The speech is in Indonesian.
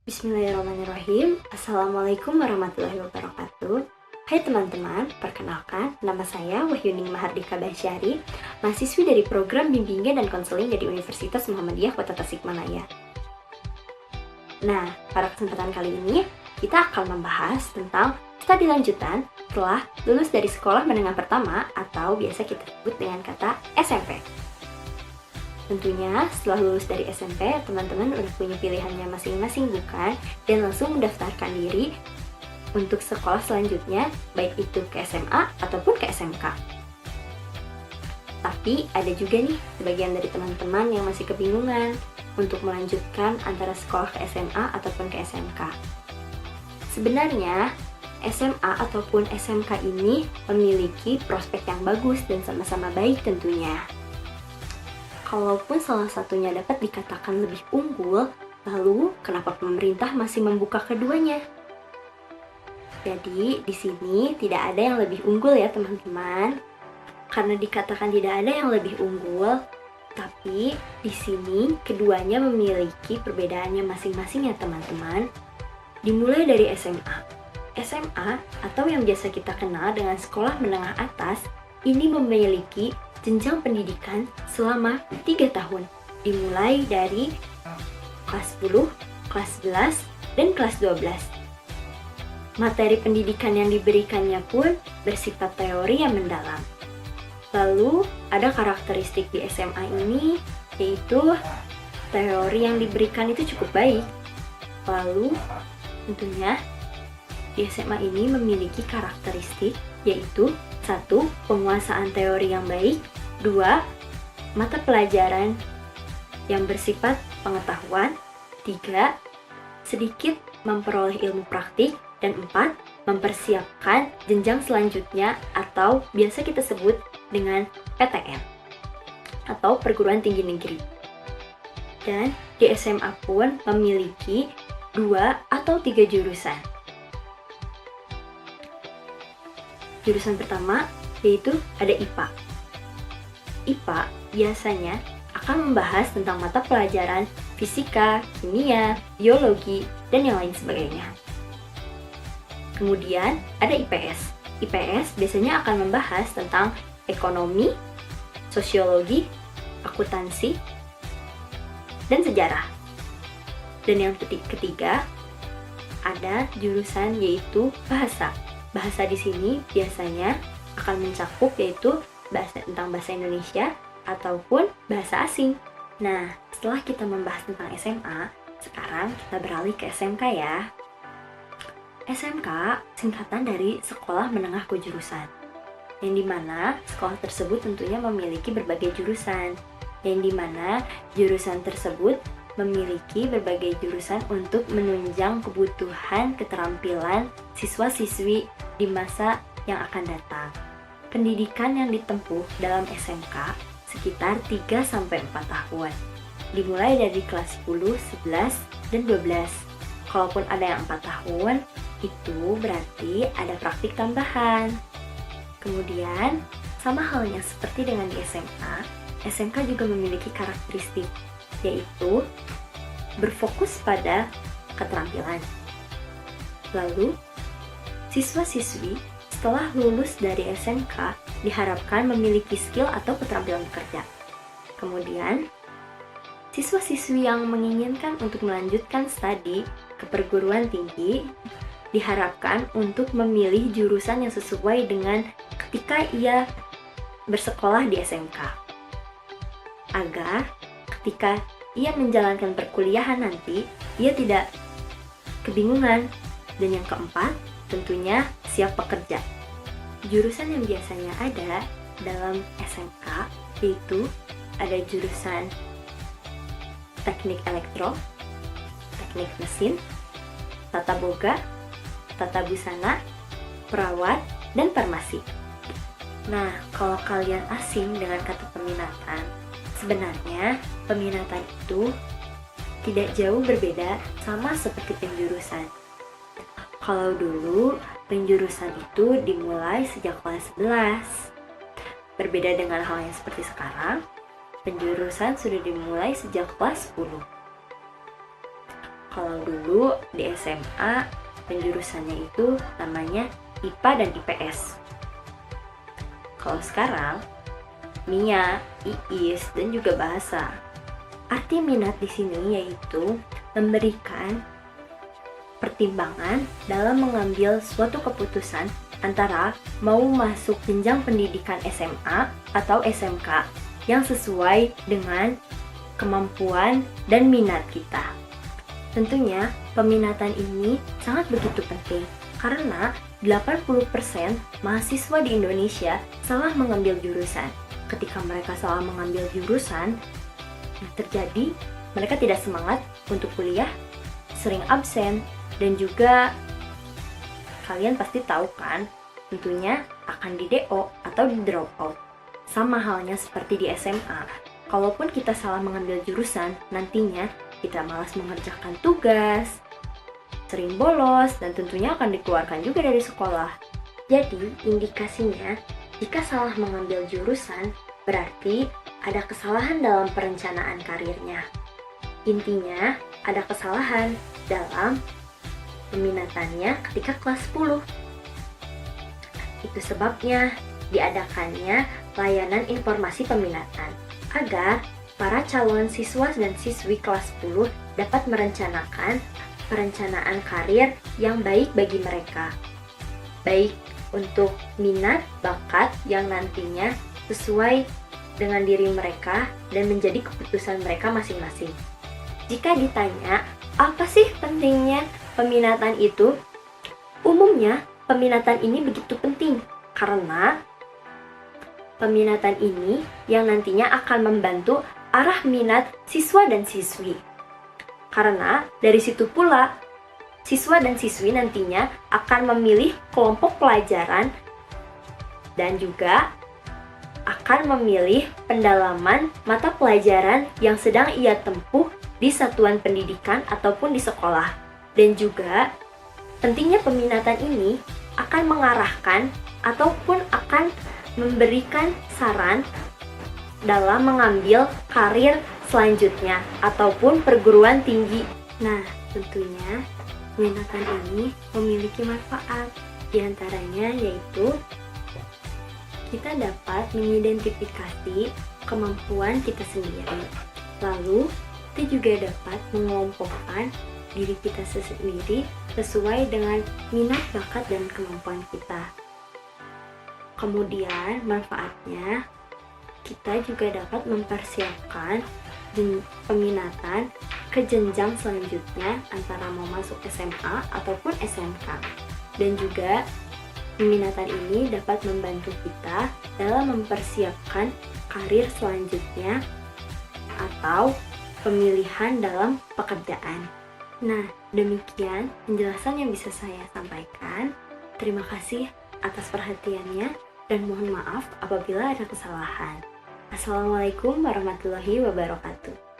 Bismillahirrahmanirrahim. Assalamualaikum warahmatullahi wabarakatuh. Hai teman-teman, perkenalkan nama saya Wahyuning Mahardika Basyari, mahasiswi dari program bimbingan dan konseling dari Universitas Muhammadiyah Kota Tasikmalaya. Nah, pada kesempatan kali ini kita akan membahas tentang studi lanjutan setelah lulus dari sekolah menengah pertama atau biasa kita sebut dengan kata SMP. Tentunya setelah lulus dari SMP, teman-teman udah punya pilihannya masing-masing bukan? Dan langsung mendaftarkan diri untuk sekolah selanjutnya, baik itu ke SMA ataupun ke SMK. Tapi ada juga nih sebagian dari teman-teman yang masih kebingungan untuk melanjutkan antara sekolah ke SMA ataupun ke SMK. Sebenarnya SMA ataupun SMK ini memiliki prospek yang bagus dan sama-sama baik tentunya. Kalaupun salah satunya dapat dikatakan lebih unggul, lalu kenapa pemerintah masih membuka keduanya? Jadi, di sini tidak ada yang lebih unggul ya teman-teman. Karena dikatakan tidak ada yang lebih unggul, tapi di sini keduanya memiliki perbedaannya masing-masing ya teman-teman. Dimulai dari SMA. SMA atau yang biasa kita kenal dengan sekolah menengah atas, ini memiliki jenjang pendidikan selama 3 tahun, dimulai dari kelas 10, kelas 11, dan kelas 12. Materi pendidikan yang diberikannya pun bersifat teori yang mendalam. Lalu, ada karakteristik di SMA ini, yaitu teori yang diberikan itu cukup baik. Lalu, tentunya, di SMA ini memiliki karakteristik, yaitu 1. Penguasaan teori yang baik. 2. Mata pelajaran yang bersifat pengetahuan. 3. Sedikit memperoleh ilmu praktik. Dan 4. Mempersiapkan jenjang selanjutnya atau biasa kita sebut dengan PTN atau perguruan tinggi negeri. Dan di SMA pun memiliki 2 atau 3 jurusan. Jurusan pertama yaitu ada IPA. IPA biasanya akan membahas tentang mata pelajaran fisika, kimia, biologi, dan yang lain sebagainya. Kemudian ada IPS. IPS biasanya akan membahas tentang ekonomi, sosiologi, akuntansi, dan sejarah. Dan yang ketiga ada jurusan yaitu bahasa. Bahasa di sini biasanya akan mencakup yaitu tentang bahasa Indonesia ataupun bahasa asing. Nah, setelah kita membahas tentang SMA, sekarang kita beralih ke SMK ya. SMK singkatan dari Sekolah Menengah Kejurusan, yang dimana sekolah tersebut tentunya memiliki berbagai jurusan, yang dimana jurusan tersebut memiliki berbagai jurusan untuk menunjang kebutuhan keterampilan siswa-siswi di masa yang akan datang. Pendidikan yang ditempuh dalam SMK sekitar 3-4 tahun, dimulai dari kelas 10, 11, dan 12. Kalaupun ada yang 4 tahun, itu berarti ada praktik tambahan. Kemudian, sama halnya seperti dengan di SMA, SMK juga memiliki karakteristik, yaitu berfokus pada keterampilan. Lalu, siswa-siswi setelah lulus dari SMK diharapkan memiliki skill atau keterampilan bekerja. Kemudian, siswa-siswi yang menginginkan untuk melanjutkan studi ke perguruan tinggi diharapkan untuk memilih jurusan yang sesuai dengan ketika ia bersekolah di SMK, agar ketika ia menjalankan perkuliahan nanti, ia tidak kebingungan. Dan yang keempat, tentunya siap bekerja. Jurusan yang biasanya ada dalam SMK yaitu ada jurusan teknik elektro, teknik mesin, tata boga, tata busana, perawat, dan farmasi. Nah, kalau kalian asing dengan kata peminatan, sebenarnya peminatan itu tidak jauh berbeda sama seperti penjurusan. Kalau dulu, penjurusan itu dimulai sejak kelas 11. Berbeda dengan hal yang seperti sekarang, penjurusan sudah dimulai sejak kelas 10. Kalau dulu di SMA penjurusannya itu namanya IPA dan IPS. Kalau sekarang MIA, IIS, dan juga bahasa. Arti minat di sini yaitu memberikan pertimbangan dalam mengambil suatu keputusan antara mau masuk jenjang pendidikan SMA atau SMK yang sesuai dengan kemampuan dan minat kita. Tentunya peminatan ini sangat begitu penting karena 80% mahasiswa di Indonesia salah mengambil jurusan. Ketika mereka salah mengambil jurusan, terjadi mereka tidak semangat untuk kuliah, sering absen, dan juga kalian pasti tahu kan, tentunya akan di DO atau di drop out. Sama halnya seperti di SMA, kalaupun kita salah mengambil jurusan, nantinya kita malas mengerjakan tugas, sering bolos, dan tentunya akan dikeluarkan juga dari sekolah. Jadi, indikasinya, jika salah mengambil jurusan, berarti ada kesalahan dalam perencanaan karirnya. Intinya, ada kesalahan dalam peminatannya ketika kelas 10. Itu sebabnya diadakannya layanan informasi peminatan, agar para calon siswa dan siswi kelas 10 dapat merencanakan perencanaan karir yang baik bagi mereka. Baik untuk minat, bakat yang nantinya sesuai dengan diri mereka dan menjadi keputusan mereka masing-masing. Jika ditanya, apa sih pentingnya peminatan itu? Umumnya, peminatan ini begitu penting karena peminatan ini yang nantinya akan membantu arah minat siswa dan siswi. Karena dari situ pula, siswa dan siswi nantinya akan memilih kelompok pelajaran dan juga akan memilih pendalaman mata pelajaran yang sedang ia tempuh di satuan pendidikan ataupun di sekolah. Dan juga pentingnya peminatan ini akan mengarahkan ataupun akan memberikan saran dalam mengambil karir selanjutnya ataupun perguruan tinggi. Nah, tentunya peminatan ini memiliki manfaat. Di antaranya yaitu kita dapat mengidentifikasi kemampuan kita sendiri. Lalu, kita juga dapat mengelompokkan diri kita sendiri sesuai dengan minat, bakat, dan kemampuan kita. Kemudian, manfaatnya, kita juga dapat mempersiapkan peminatan ke jenjang selanjutnya antara mau masuk SMA ataupun SMK. Dan juga peminatan ini dapat membantu kita dalam mempersiapkan karir selanjutnya atau pemilihan dalam pekerjaan. Nah, demikian penjelasan yang bisa saya sampaikan. Terima kasih atas perhatiannya dan mohon maaf apabila ada kesalahan. Assalamualaikum warahmatullahi wabarakatuh.